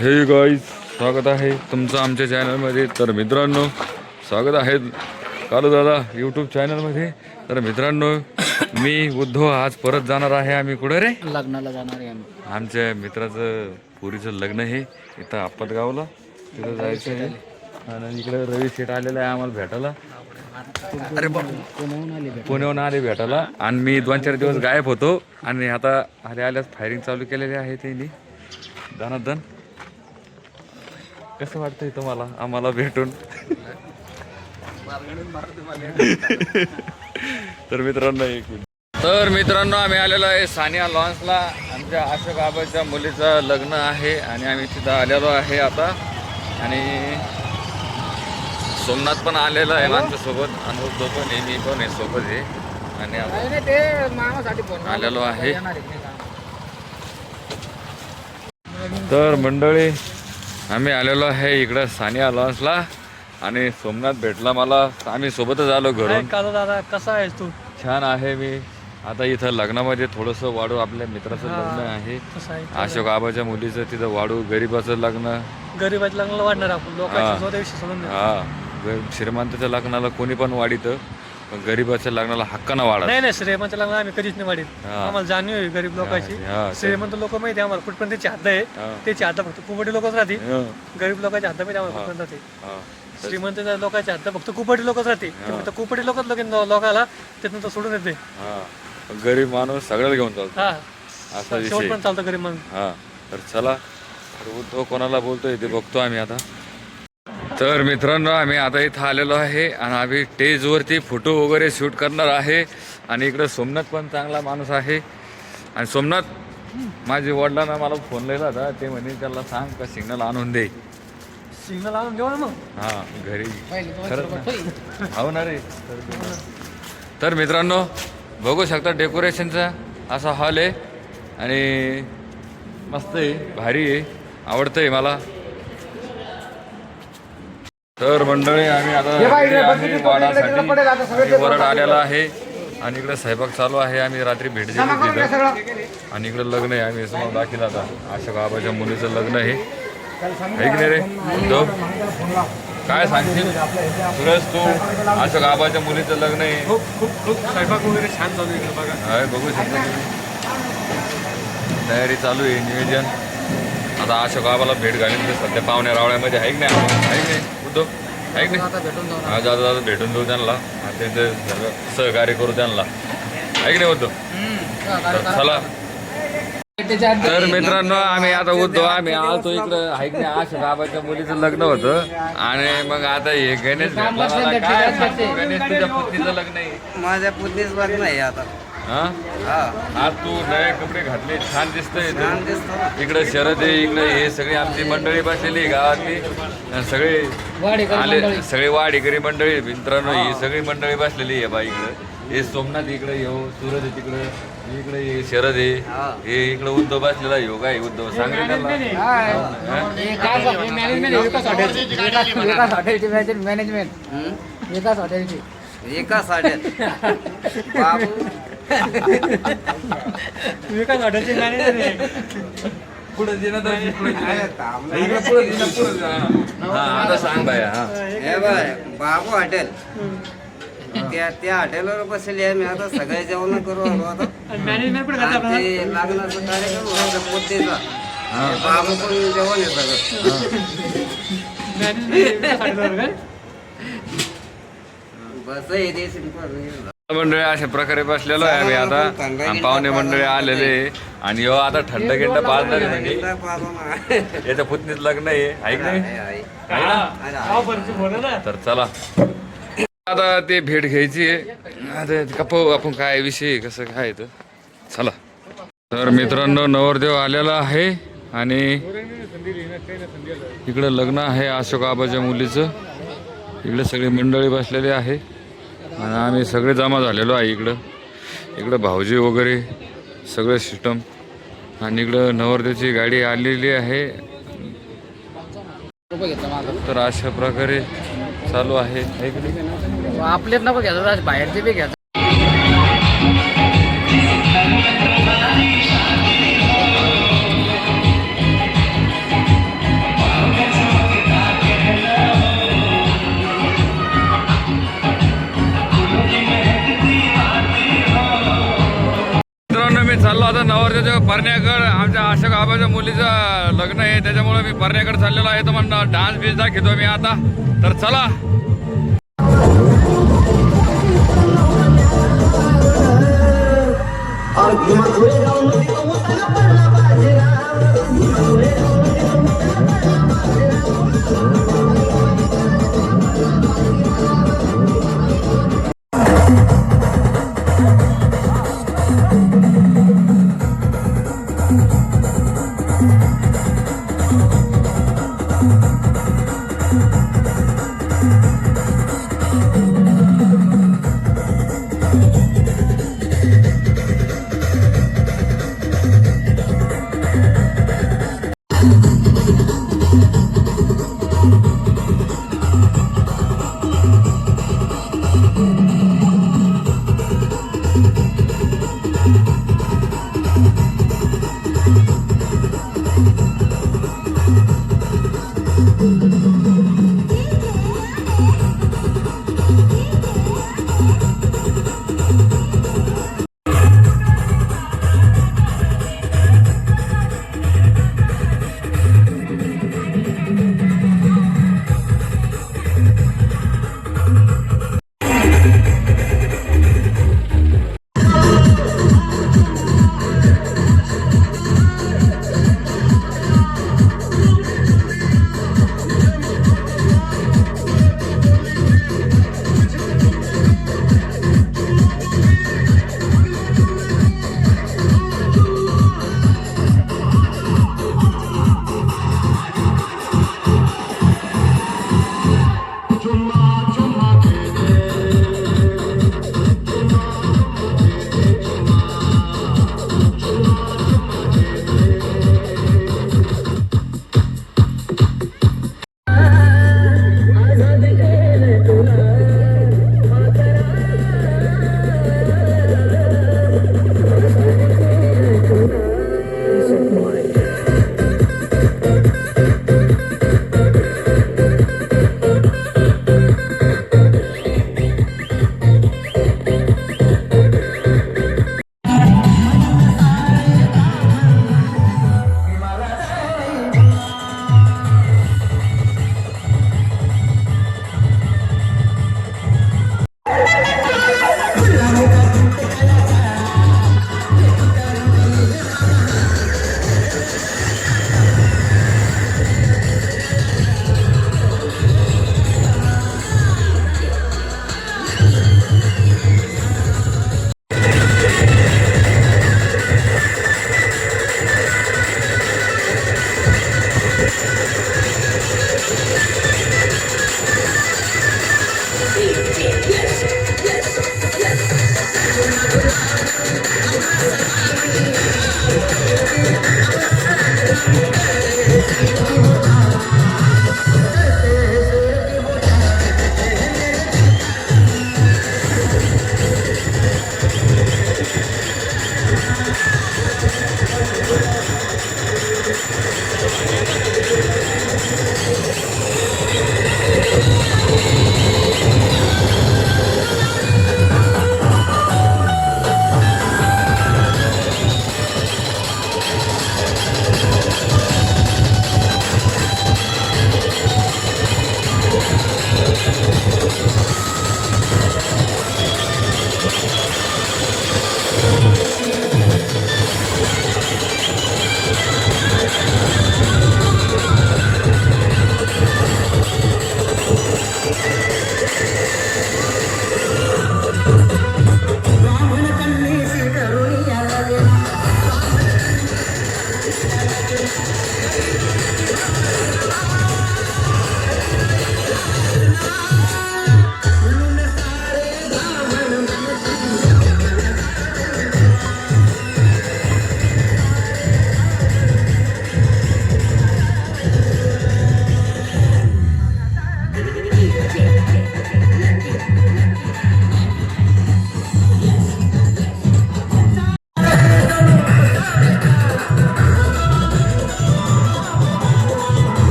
हे गाईज, स्वागत आहे तुमचं आमच्या चॅनलमध्ये. तर मित्रांनो, स्वागत आहे कालू दादा यूट्यूब चॅनलमध्ये. तर मित्रांनो, मी उद्धव आज परत जाणार आहे. आम्ही कुठे रे? लग्नाला जाणार आहे आम्ही. आमच्या मित्राचं पुरीचं लग्न आहे इथं आपतगावला. तिथं जायचं आहे. आणि इकडे रवी शेठ आलेला आहे आम्हाला भेटायला. अरे पुण्याहून आले भेटायला. आणि मी 2-4 दिवस गायब होतो. आणि आता आल्याच फायरिंग चालू केलेली आहे त्यांनी दनादन. कसं वाटतंय तुम्हाला आम्हाला भेटून? तर मित्रांनो आम्ही आलेलो आहे सानिया लॉन्सला. आमच्या अशोक आबाच्या मुलीचं लग्न आहे आणि आम्ही तिथं आलेलो आहे आता. आणि सोमनाथ पण आलेला आहे आमच्यासोबत. अनुभव तो पण आहे, मी पण आहे सोबत आहे. आणि आलेलो आहे. तर मंडळी, आम्ही आलेलो आहे इकडं सानिया लॉन्सला. आणि सोमनाथ भेटला मला. आम्ही सोबतच आलो घरून. कालू दादा कसा आहेस तू? छान आहे मी. आता इथं लग्नामध्ये थोडंसं वाढू. आपल्या मित्राचं लग्न आहे अशोक आबाच्या मुलीचं. तिथं वाढू. गरीबाचं लग्न. गरीबाच्या लग्नाला वाढणार आपण लोकांची. श्रीमंताच्या लग्नाला कोणी पण वाढीतं, पण गरीबाच्या लग्नाला हक्कानं वाढा. नाही, श्रीमंत लग्न आम्ही कधीच नाही वाढीत. आम्हाला जाणीव आहे गरीब लोकांची. श्रीमंत लोक माहिती आम्हाला कुठपर्यंत त्याची हद्द आहे. त्याची हद्द फक्त कुपटी लोकच राहते. गरीब लोकांची हद्द माहिती आम्हाला कुठपर्यंत राहते. श्रीमंत लोकांची हद्द फक्त कुपटी लोकच राहते. फक्त कुपटी लोकच लोकाला त्यातून सोडून येते. गरीब माणूस सगळ्याला घेऊन चालतो. असा विषय पण चालतं गरीब माणूस. तर चला, तो कोणाला बोलतोय ते बघतो आम्ही आता. तर मित्रांनो, आम्ही आता इथं आलेलो आहे आणि आम्ही स्टेजवरती फोटो वगैरे शूट करणार आहे. आणि इकडं सोमनाथ पण चांगला माणूस आहे. आणि सोमनाथ, माझ्या वडिलांना मला फोन लावला होता. ते म्हणे त्याला सांग का सिग्नल आणून दे. सिग्नल आणून घेऊ ना मग. घरी हो ना रे. तर मित्रांनो, बघू शकता डेकोरेशनचा असा हॉल आहे. आणि मस्त आहे, भारी आहे, आवडतंय मला. तर मंडळी, आम्ही आता वाढासाठी वरड आलेला आहे. आणि इकडे स्वयंपाक चालू आहे. आम्ही रात्री भेट दिली तिथं. आणि इकडे लग्न आहे. आम्ही समोर दाखिला आता अशोक आबाच्या मुलीचं लग्न आहे. ऐक नाही रे उद्धव, काय सांगशील? सुरेश, तू अशोक आबाच्या मुलीचं लग्न आहे. खूप स्वयंपाक वगैरे छान चालू आहे बघा. बघू शकता, तयारी चालू आहे, नियोजन. आता अशोक आबाला भेट घालीन ते सध्या पाहुण्या रावळ्यामध्ये. ऐक नाही उद्धव, ऐक नाही. हा, दादा भेटून देऊ त्यांना. त्यांचं सहकार्य करू त्यांना. ऐक नाही उद्धव. चला. तर मित्रांनो, आम्ही आता उद्धव आम्ही आलतो इकडं. ऐक नाही, अशोक आबाच्या मुलीचं लग्न होतं. आणि मग आता हे गणेश गणेश तुझ्या पुतणीचं लग्न आहे. माझ्या पुतणीच लग्न आहे आता. आज तू नवे कपडे घातले, छान दिसतंय. इकडे शरद आहे, इकडे हे सगळी आमची मंडळी बसलेली गावातली. सगळे आले, सगळे वाडीकरी मंडळी. मित्रांनो, ही सगळी मंडळी बसलेली आहे बा. इकडं हे सोमनाथ इकडे येऊ, सूरज आहे तिकडं, इकडे शरद आहे, हे इकडे उद्धव बसलेला. योग आहे उद्धव, सांगले त्याला. मॅनेजमेंट एका साड्यात बाबू विकास हॉटेलचे मॅनेजर पुढे आता सांग बाय. बाबू हॉटेल, त्या हॉटेलवर बसले आहे. मी आता सगळे जेवण करू आलो. आता मॅनेजमेंट पण ते लग्नाचा कार्यक्रम होता पोतेचा. बाबू पण जेवण आहे सगळं. बस येते सिंपल. मंडळी अशा प्रकारे बसलेलो आहे आम्ही आता. पाहुणे मंडळी आलेले. आणि हो आता थंड गिंड पाजणार आहे. याच्या पुतणीच लग्न आहे. ऐक नाही. तर चला, आता ते भेट घ्यायची आहे. कपाऊ आपण काय विषय कसं काय तर चला. तर मित्रांनो, नवरदेव आलेला आहे. आणि इकडं लग्न आहे अशोक आबाच्या मुलीचं. इकडे सगळी मंडळी बसलेली आहे. आणि आम्ही सगळे जमा झालेलो आहे इकडं भाऊजी वगैरे सगळं सिस्टम. आणि इकडं नवरदेवची गाडी आलेली आहे. तर अशा प्रकारे चालू आहे. आपल्यात नको घ्यायचं, बाहेरचे बी घ्यायचं. माझं नवरदेवाचं परण्याकड आमच्या अशोक आबाच्या मुलीचं लग्न आहे, त्याच्यामुळे मी परण्याकडे चाललेलो आहे. तर म्हणलं डान्स बीस दाखवतो मी आता. तर चला.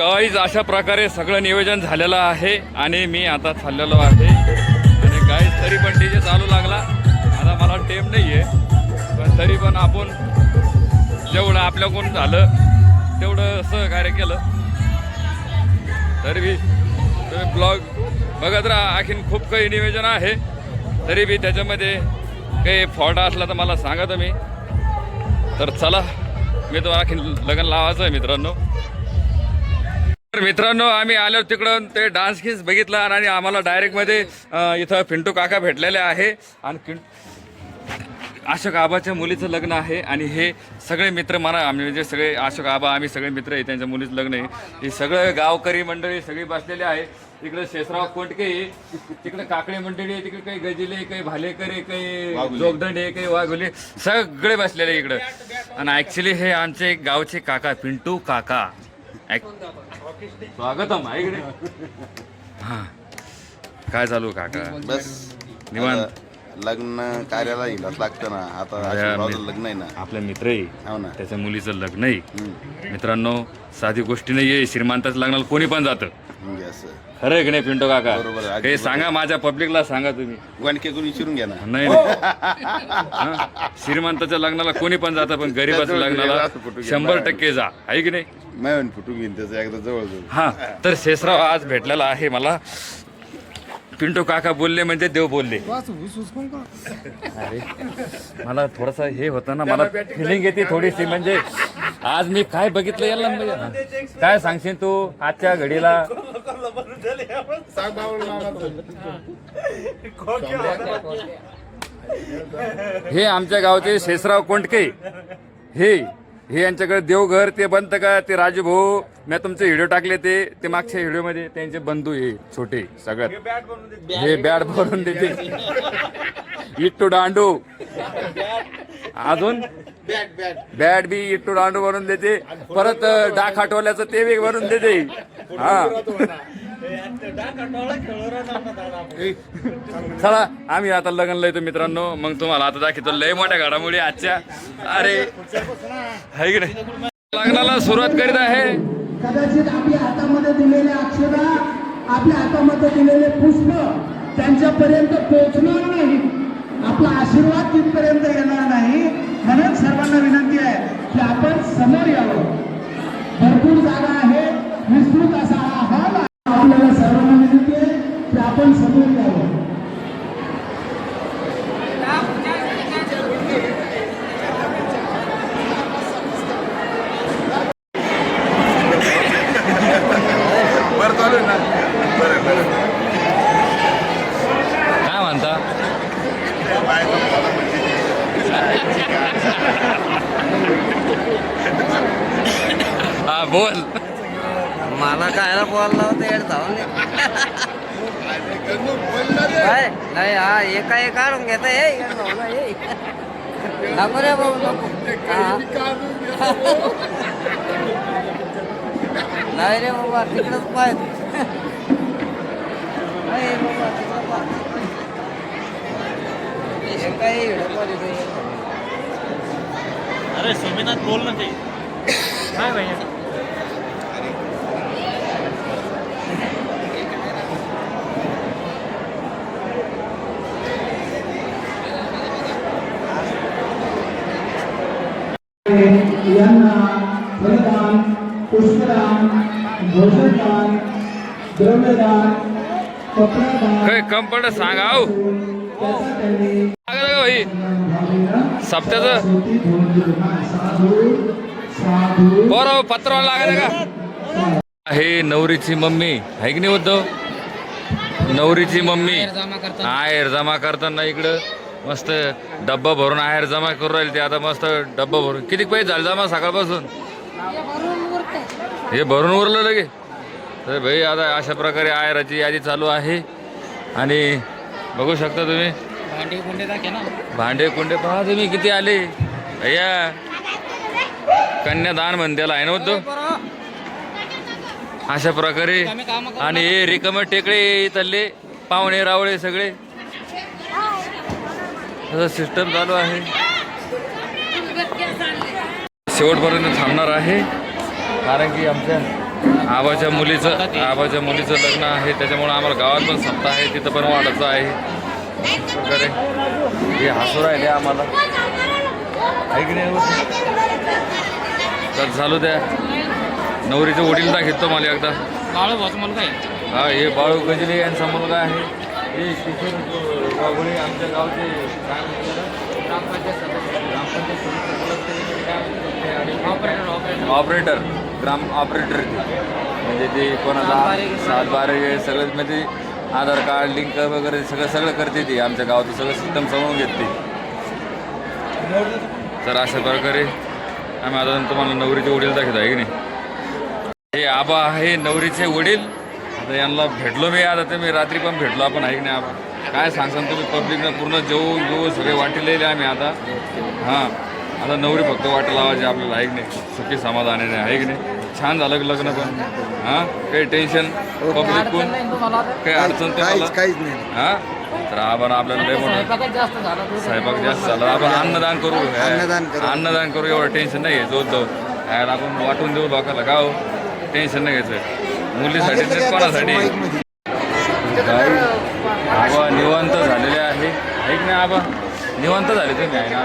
गाईज अशा प्रकारे सगळं नियोजन झालेलं आहे आणि मी आता चाललेलो आहे. आणि गाईज तरी पण डीजे चालू लागला. आता मला टेम नाही आहे, पण तरी पण आपण जेवढं आपल्याकडून झालं तेवढं सहकार्य केलं. तरी बी तुम्ही ब्लॉग बघत राहा. आणखीन खूप काही नियोजन आहे, तरी बी त्याच्यामध्ये काही फॉल्ट असला तर मला सांगा तुम्ही. तर चला, मी तुम्हाला आणखीन लग्न लावायचं आहे मित्रांनो. तर मित्रांनो, आम्ही आलो तिकडून ते डान्स गीस बघितला आणि आम्हाला डायरेक्टमध्ये इथं पिंटू काका भेटलेले आहे. आणि अशोक आबाच्या मुलीचं लग्न आहे आणि हे सगळे मित्र मला आम्ही म्हणजे सगळे अशोक आबा आम्ही सगळे मित्र आहे, त्यांच्या मुलीचं लग्न आहे. हे सगळं गावकरी मंडळी सगळी बसलेले आहे. इकडे शेषराव कोंडके, तिकडे काकडे मंडळी आहे, तिकडे काही गजिले, काही भालेकरे, काही जोगदंडे, काही वाघोले, सगळे बसलेले इकडे. आणि ऍक्च्युली हे आमचे गावचे काका पिंटू काका. स्वागतम आहे इकडे. हा, काय चालू काका? बस निवांत. लग्न कार्याला येईल लागतं ना. आता आशीर्वादाचं लग्न आहे ना, आपल्या मित्र आहे, हो ना. त्याच्या मुलीचं लग्न आहे. मित्रांनो, साधी गोष्टी नाहीये. श्रीमंताचं लग्नाला कोणी पण जातं. म्हणजे असं खरं आहे की नाही पिंटू काका? बरोबर आहे. हे सांगा, माझ्या पब्लिकला सांगा तुम्ही. वानकेकडून विचारून घ्या ना. नाही हा? श्रीमंताच्या लग्नाला कोणी पण जातं, पण गरीबाच्या लग्नाला 100% जा, आहे की नाही? मॅन फुटून घेईन त्याचं एकदा जवळ जवळ. हा, तर शेषराव आज भेटलेला आहे मला. पिंटू काका बोलले म्हणजे देव बोलले. अरे, मला थोडासा हे होतं ना, मला फिलिंग येते थोडीशी. म्हणजे आज मी काय बघितलं याला, म्हणजे काय सांगशील तू आजच्या घडीला? हे आमच्या गावचे शेषराव कोंडके, हे यांच्याकडे देवघर ते बनतं का? ते राजू भाऊ, मी तुमचे व्हिडिओ टाकले ते मागच्या व्हिडिओमध्ये त्यांचे बंधू हे छोटे सगळ्यात. हे बॅट भरून देते, इट्टू दांडू, अजून बॅट बी इट्टू दांडू भरून देते. परत डाक हटवल्याचं ते वेग भरून देते. हा, चला आम्ही आता लग्नला येतो मित्रांनो. मग तुम्हाला आता दाखवतो लय मोठ्या घडामोडी आजच्या. अरे आहे की नाही? लग्नाला सुरुवात करीत आहे. कदाचित आपल्या हातामध्ये दिलेले अक्षरा, आपल्या हातामध्ये दिलेले पुष्प त्यांच्यापर्यंत पोहोचणार नाही. आपला आशीर्वाद तिथपर्यंत येणार नाही. म्हणून सर्वांना विनंती आहे की आपण समोर यावं. भरपूर जागा आहे, विस्तृत असा हा हॉल. आपल्याला सर्वांना विनंती आहे की आपण समोर यावं. काय म्हणता? हा बोल. मला काय बोलला होता येड जाऊन काय नाही. हा एका एक काढून घेता नको रे भाऊ नको. नाही रे बाबा, तिकडच पाहिजे. नाही बाबा, काही अरे सोमीनाथ बोल ना ते काय भैया. यांना फलदान, पुष्पदान, भोजनदान, द्रव्यदान, कपडादान काय कम पड सांगा हो भाई सप्त्याचं बरं पत्र लागायला का? हे नवरीची मम्मी आहे की नाही उद्धव? नवरीची मम्मी आहेर जमा करताना इकडं मस्त डब्बा भरून आहेर जमा करून राहील. ते आता मस्त डब्बा भरून किती पैसे झाले जमा सकाळपासून? हे भरून उरलं लगे. तर भाई आता अशा प्रकारे आहेराची यादी चालू आहे. आणि बघू शकता तुम्ही भांडे कुंडे पहा तुम्ही किती आले भैया. कन्यादान म्हणतेला आहे ना उद्धव अशा प्रकारे. आणि हे रिकामे टेकडे इथले पाहुणे रावळे सगळे सिस्टम चालू आहे. शेवटपर्यंत थांबणार आहे कारण की आमच्या आबाच्या मुलीचं लग्न आहे, त्याच्यामुळे आम्हाला गावात पण सप्ताह आहे, तिथं पण वाढायचं आहे वगैरे. हे हसू राहिले आम्हाला, ऐक नाही. तर चालू द्या. नवरीचे वडील दाखवतो मला एकदा. हा, हे बाळू गजले यांचा मुलगा आहे. हे किशोर वाघोळे आमच्या गावचे काय ऑपरेटर, ग्राम ऑपरेटर म्हणजे ते कोणाला 7-12 सगळं म्हणजे आधार कार्ड लिंक वगैरे सगळं करते ती. आमच्या गावाचं सगळं सिस्टम समजून घेते. तर अशा प्रकारे आम्ही आता तुम्हाला नवरीचे वडील दाखवतो आहे की नाही. हे आबा आहे नवरीचे वडील. आता यांना भेटलो मी, आता ते मी रात्री पण भेटलो आपण आहे की नाही. आबा काय सांगसान तुम्ही, पब्लिकनं पूर्ण जेवू सगळे वाटेलेले आम्ही आता. हां, आता नवरी फक्त वाटे लावायची आपल्याला आहे की नाही. सुखी समाधानाने आहे की नाही. छान झालं लग्न पण. हां, काही टेन्शन पब्लिक कोण काही अडचण तुम्हाला काहीच नाही. हां, तर आपण आपल्याला लय मोठं स्वयंपाक जास्त झाला. आपण अन्नदान करू, अन्नदान करू. एवढं टेन्शन नाही घ्यायचं होतं. आपण वाटून देऊ लोकांना. का हो, टेन्शन नाही घ्यायचं. मुलीसाठी नाही, कोणासाठी. आबा निवांत झालेले आहे ऐक नाही. आबा निवांत झाले तुम्ही आहे ना.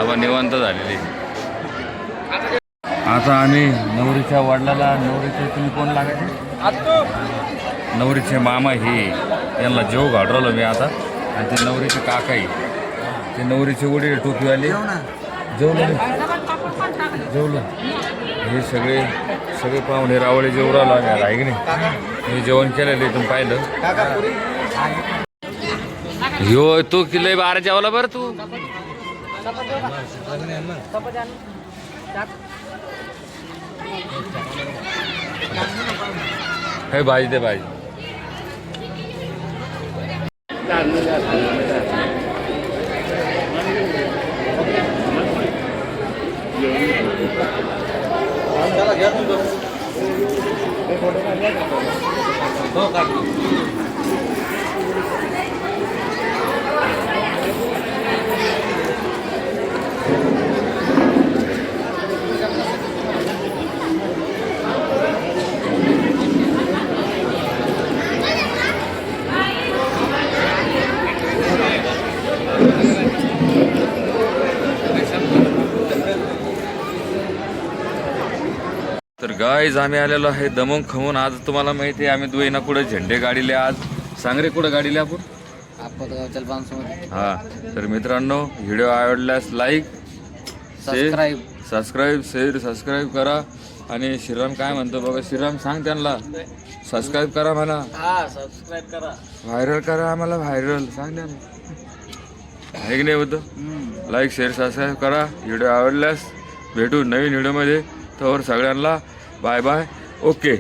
आबा निवांत झालेले. आता आम्ही नवरीच्या वडिलाला, नवरीचे तुम्ही कोण लागायचे, नवरीचे मामा हे यांना जेव घालवलं मी आता. आणि ते नवरीचे काकाही, ते नवरीचे वडील टोपीवाले जेवलं. हे सगळे पाहुणे रावळे जेवू राहिला आहे की नाही. मी जेवण केलेलं इथून पाहिलं. ह्यो तू किल्ले 12 जेवला बरं तू. हे भाजी दे भाजी. तर गाईज आम्ही आलेलो आहे दमून खमून. आज तुम्हाला माहिती आहे आम्ही दुईना कुठं झेंडे गाडीले. आज सांगरे कुठं गाडीले आपण. हा, तर मित्रांनो व्हिडिओ आवडल्यास लाईक, सबस्क्राईब करा. आणि श्रीराम काय म्हणतो बघा. श्रीराम सांग त्यांना सबस्क्राईब करा म्हणा. व्हायरल करा आम्हाला, व्हायरल सांग त्यांना आहे की नाही होतं. लाईक शेअर सबस्क्राईब करा. व्हिडिओ आवडल्यास भेटू नवीन व्हिडिओमध्ये. तर सगळ्यांना बाय बाय. ओके.